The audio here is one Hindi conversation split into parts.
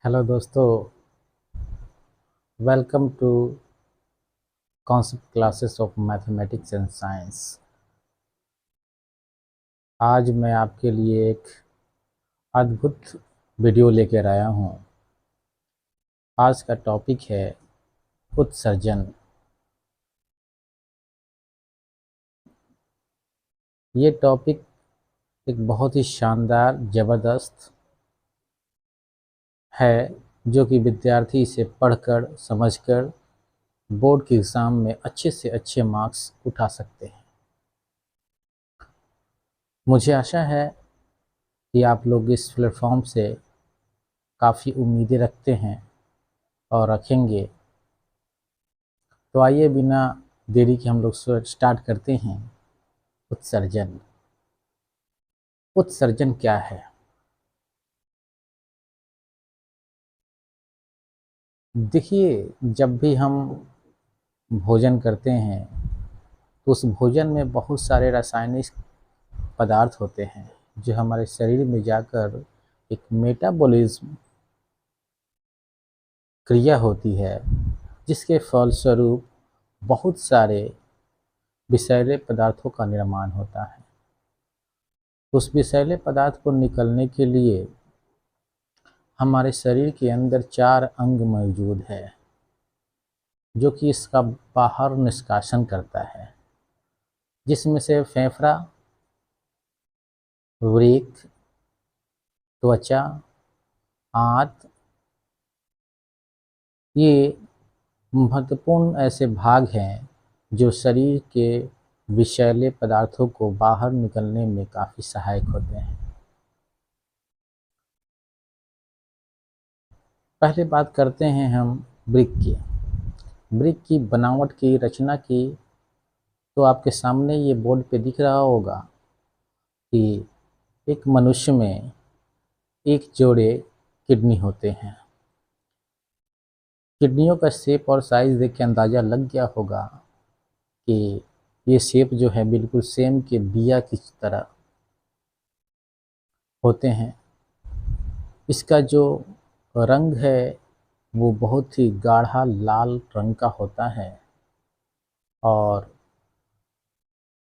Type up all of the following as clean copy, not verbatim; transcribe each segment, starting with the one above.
हेलो दोस्तों, welcome to concept classes of mathematics and science. आज मैं आपके लिए एक अद्भुत वीडियो लेकर आया हूँ। आज का टॉपिक है उत्सर्जन। ये टॉपिक एक बहुत ही शानदार, ज़बरदस्त है जो कि विद्यार्थी इसे पढ़कर, समझकर बोर्ड के एग्ज़ाम में अच्छे से अच्छे मार्क्स उठा सकते हैं। मुझे आशा है कि आप लोग इस प्लेटफॉर्म से काफ़ी उम्मीदें रखते हैं और रखेंगे। तो आइए बिना देरी के हम लोग स्टार्ट करते हैं। उत्सर्जन। उत्सर्जन क्या है? देखिए, जब भी हम भोजन करते हैं तो उस भोजन में बहुत सारे रासायनिक पदार्थ होते हैं जो हमारे शरीर में जाकर एक मेटाबॉलिज्म क्रिया होती है, जिसके फलस्वरूप बहुत सारे विषैले पदार्थों का निर्माण होता है। उस विषैले पदार्थ को निकलने के लिए हमारे शरीर के अंदर 4 अंग मौजूद है जो कि इसका बाहर निष्कासन करता है, जिसमें से फेफड़ा, वृक्क, त्वचा, आंत, ये महत्वपूर्ण ऐसे भाग हैं जो शरीर के विषैले पदार्थों को बाहर निकलने में काफ़ी सहायक होते हैं। पहले बात करते हैं हम वृक्क की। वृक्क की बनावट की, रचना की, तो आपके सामने ये बोर्ड पे दिख रहा होगा कि एक मनुष्य में एक जोड़े किडनी होते हैं। किडनियों का शेप और साइज देख के अंदाज़ा लग गया होगा कि ये शेप जो है बिल्कुल सेम के दिया की तरह होते हैं। इसका जो रंग है वो बहुत ही गाढ़ा लाल रंग का होता है और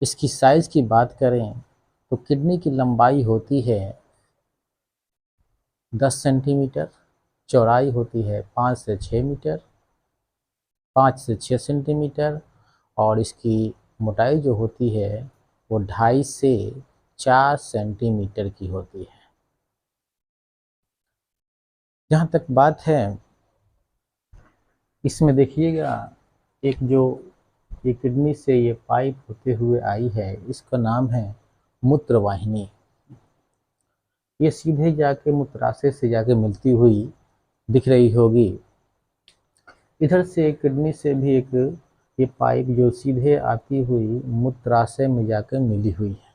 इसकी साइज़ की बात करें तो किडनी की लंबाई होती है 10 सेंटीमीटर, चौड़ाई होती है 5 से 6 मीटर, 5 से 6 सेंटीमीटर, और इसकी मोटाई जो होती है वो 2.5 से 4 सेंटीमीटर की होती है। जहाँ तक बात है, इसमें देखिएगा एक जो ये किडनी से ये पाइप होते हुए आई है, इसका नाम है मूत्रवाहिनी। ये सीधे जाके मूत्राशय से जाके मिलती हुई दिख रही होगी। इधर से किडनी से भी एक ये पाइप जो सीधे आती हुई मूत्राशय में जाकर मिली हुई है।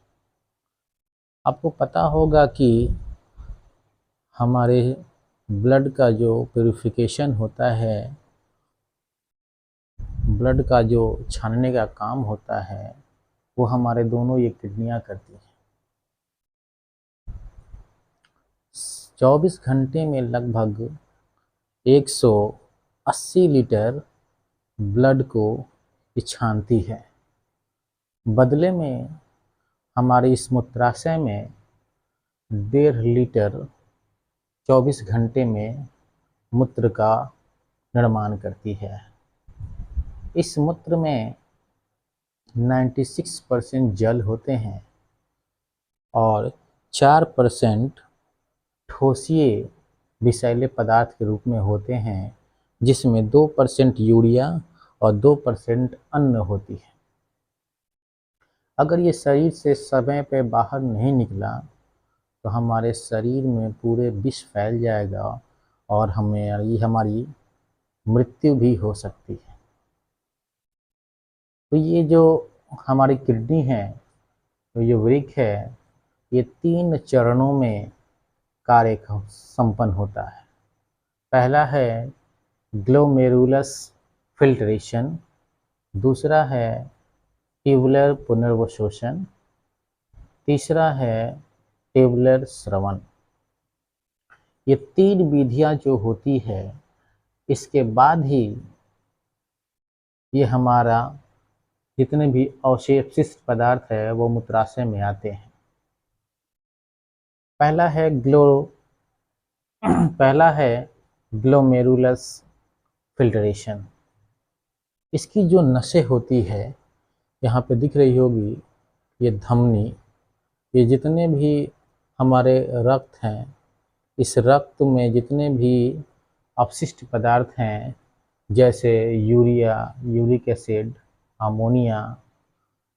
आपको पता होगा कि हमारे ब्लड का जो प्यूरिफिकेशन होता है, ब्लड का जो छानने का काम होता है, वो हमारे दोनों ये किडनियाँ करती हैं। 24 घंटे में लगभग 180 लीटर ब्लड को ये छानती है। बदले में हमारे इस मूत्राशय में 1.5 लीटर 24 घंटे में मूत्र का निर्माण करती है। इस मूत्र में 96% जल होते हैं और 4% ठोसिए विषैले पदार्थ के रूप में होते हैं, जिसमें 2% यूरिया और 2% अन्न होती है। अगर ये शरीर से समय पे बाहर नहीं निकला तो हमारे शरीर में पूरे विष फैल जाएगा और हमारी मृत्यु भी हो सकती है। तो ये जो हमारी किडनी है, तो ये वृक्क है, ये 3 चरणों में कार्य संपन्न होता है। पहला है ग्लोमेरुलस फिल्ट्रेशन, दूसरा है ट्यूबुलर पुनर्वशोषण, तीसरा है ट्यूबुलर स्रवण। ये 3 विधियां जो होती है, इसके बाद ही ये हमारा जितने भी अवशेषित पदार्थ है वो मूत्राशय में आते हैं। पहला है पहला है ग्लोमेरुलस फिल्ट्रेशन। इसकी जो नसें होती है, यहाँ पे दिख रही होगी, ये धमनी, ये जितने भी हमारे रक्त हैं, इस रक्त में जितने भी अपशिष्ट पदार्थ हैं, जैसे यूरिया, यूरिक एसिड, अमोनिया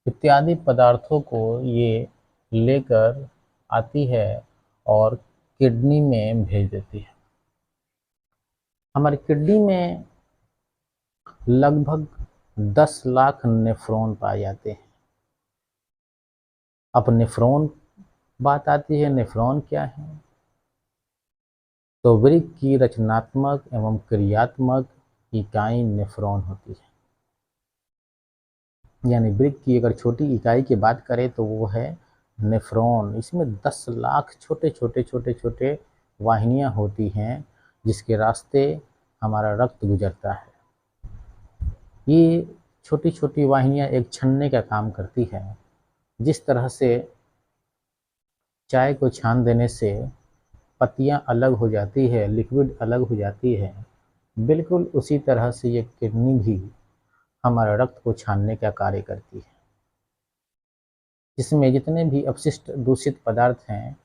इत्यादि पदार्थों को ये लेकर आती है और किडनी में भेज देती है। हमारी किडनी में लगभग 10 लाख नेफ्रॉन पाए जाते हैं। अब नेफ्रॉन बात आती है, नेफ्रॉन क्या है? तो वृक्क की रचनात्मक एवं क्रियात्मक इकाई नेफ्रॉन होती है। यानी वृक्क की अगर छोटी इकाई की बात करें तो वो है नेफ्रॉन। इसमें 10 लाख छोटे छोटे छोटे छोटे वाहिनियां होती हैं जिसके रास्ते हमारा रक्त गुजरता है। ये छोटी छोटी वाहिनियां एक छन्ने का काम करती है। जिस तरह से चाय को छान देने से पत्तियां अलग हो जाती है, लिक्विड अलग हो जाती है, बिल्कुल उसी तरह से ये किडनी भी हमारे रक्त को छानने का कार्य करती है। जिसमें जितने भी अपशिष्ट दूषित पदार्थ हैं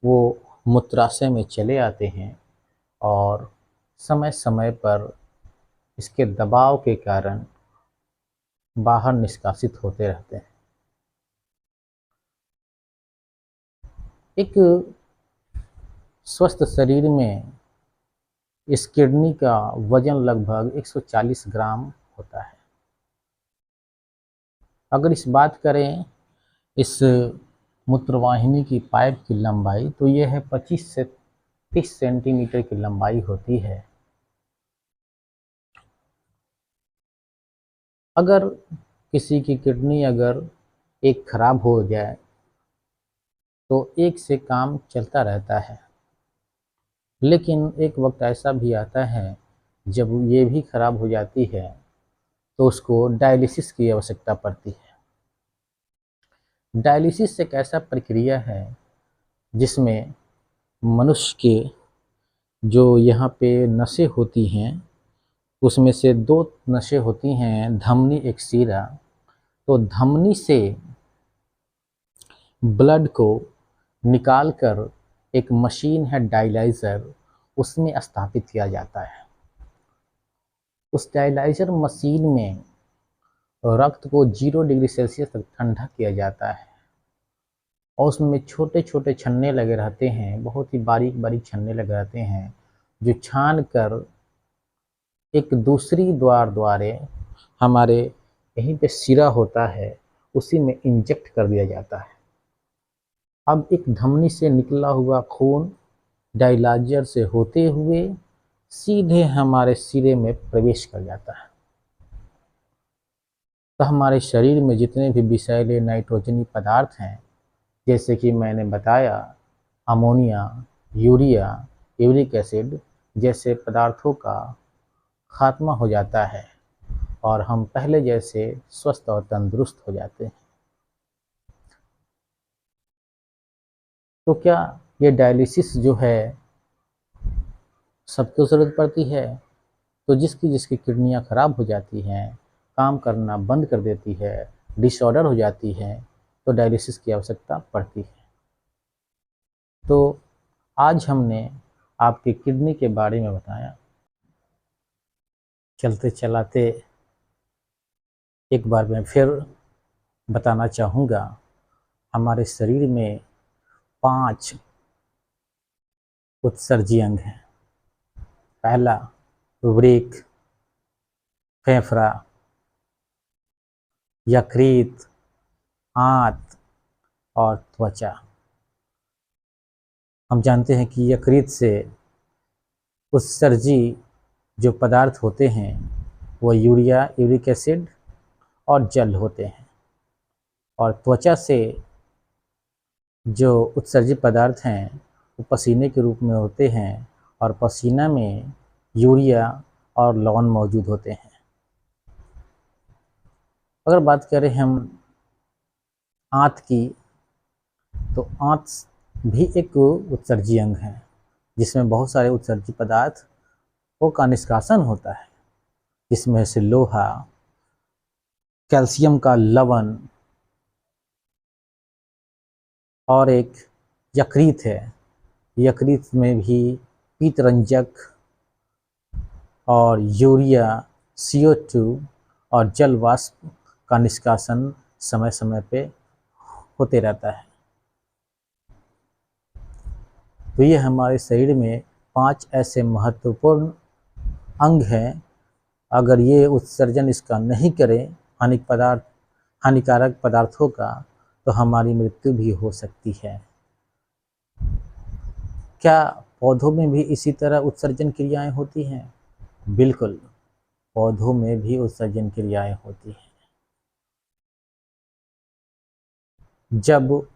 वो मूत्राशय में चले आते हैं और समय समय पर इसके दबाव के कारण बाहर निष्कासित होते रहते हैं। एक स्वस्थ शरीर में इस किडनी का वजन लगभग 140 ग्राम होता है। अगर इस बात करें इस मूत्रवाहिनी की पाइप की लंबाई, तो यह है 25 से 30 सेंटीमीटर की लंबाई होती है। अगर किसी की किडनी अगर एक खराब हो जाए तो एक से काम चलता रहता है, लेकिन एक वक्त ऐसा भी आता है जब ये भी खराब हो जाती है तो उसको डायलिसिस की आवश्यकता पड़ती है। डायलिसिस एक ऐसा प्रक्रिया है जिसमें मनुष्य के जो यहाँ पे नसें होती हैं, उसमें से 2 नसें होती हैं, धमनी एक सीरा। तो धमनी से ब्लड को निकालकर एक मशीन है डायलाइज़र, उसमें स्थापित किया जाता है। उस डायलाइज़र मशीन में रक्त को 0 डिग्री सेल्सियस तक ठंडा किया जाता है और उसमें छोटे छोटे छन्ने लगे रहते हैं, बहुत ही बारीक बारीक छन्ने लगे रहते हैं, जो छान कर एक दूसरी द्वार द्वारे हमारे यहीं पे सिरा होता है, उसी में इंजेक्ट कर दिया जाता है। अब एक धमनी से निकला हुआ खून डायलाइज़र से होते हुए सीधे हमारे सिरे में प्रवेश कर जाता है। तो हमारे शरीर में जितने भी विषैले नाइट्रोजनी पदार्थ हैं, जैसे कि मैंने बताया अमोनिया, यूरिया, यूरिक एसिड जैसे पदार्थों का खात्मा हो जाता है और हम पहले जैसे स्वस्थ और तंदुरुस्त हो जाते हैं। तो क्या ये डायलिसिस जो है सबको ज़रूरत पड़ती है? तो जिसकी जिसकी किडनियाँ ख़राब हो जाती हैं, काम करना बंद कर देती है, डिसऑर्डर हो जाती है, तो डायलिसिस की आवश्यकता पड़ती है। तो आज हमने आपकी किडनी के बारे में बताया। चलते चलाते एक बार मैं फिर बताना चाहूँगा, हमारे शरीर में 5 उत्सर्जी अंग हैं। पहला वृक्क, फेफड़ा, यकृत, आंत और त्वचा। हम जानते हैं कि यकृत से उत्सर्जी जो पदार्थ होते हैं वो यूरिया, यूरिक एसिड और जल होते हैं, और त्वचा से जो उत्सर्जित पदार्थ हैं वो पसीने के रूप में होते हैं और पसीना में यूरिया और लवण मौजूद होते हैं। अगर बात करें हम आंत की, तो आंत भी एक उत्सर्जी अंग है जिसमें बहुत सारे उत्सर्जी पदार्थों का निष्कासन होता है, जिसमें से लोहा, कैल्शियम का लवण और एक यकृत है। यकृत में भी पीतरंजक और यूरिया, CO2 और जल वाष्प का निष्कासन समय समय पे होते रहता है। तो ये हमारे शरीर में 5 ऐसे महत्वपूर्ण अंग हैं। अगर ये उत्सर्जन इसका नहीं करें हानिकारक पदार्थों का, तो हमारी मृत्यु भी हो सकती है। क्या पौधों में भी इसी तरह उत्सर्जन क्रियाएं होती हैं? बिल्कुल, पौधों में भी उत्सर्जन क्रियाएं होती हैं। जब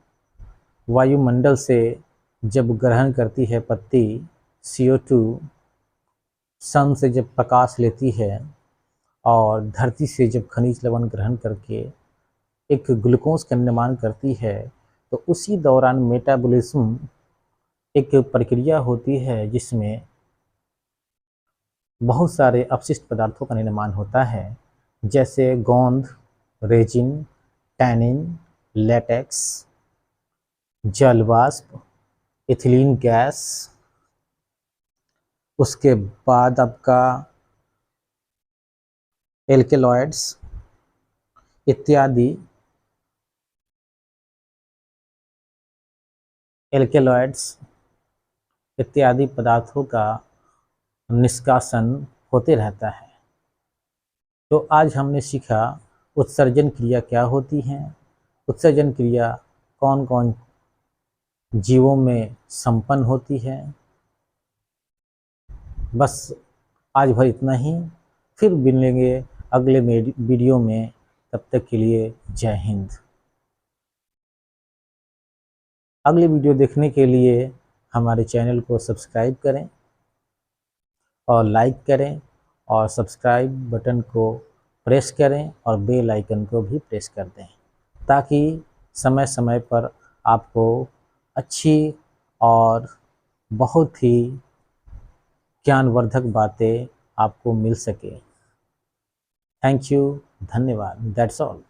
वायुमंडल से जब ग्रहण करती है पत्ती CO2, सन से जब प्रकाश लेती है और धरती से जब खनिज लवण ग्रहण करके एक ग्लूकोज का निर्माण करती है, तो उसी दौरान मेटाबॉलिज्म एक प्रक्रिया होती है जिसमें बहुत सारे अपशिष्ट पदार्थों का निर्माण होता है, जैसे गोंद, रेजिन, टैनिन, लेटेक्स, जल वाष्प, इथिलीन गैस, उसके बाद आपका एल्केलॉइड्स इत्यादि पदार्थों का निष्कासन होते रहता है। तो आज हमने सीखा उत्सर्जन क्रिया क्या होती है, उत्सर्जन क्रिया कौन कौन जीवों में संपन्न होती है। बस आज भर इतना ही, फिर मिलेंगे अगले वीडियो में। तब तक के लिए जय हिंद। अगले वीडियो देखने के लिए हमारे चैनल को सब्सक्राइब करें और लाइक करें और सब्सक्राइब बटन को प्रेस करें और बेल आइकन को भी प्रेस कर दें, ताकि समय समय पर आपको अच्छी और बहुत ही ज्ञानवर्धक बातें आपको मिल सके। थैंक यू, धन्यवाद। That's all.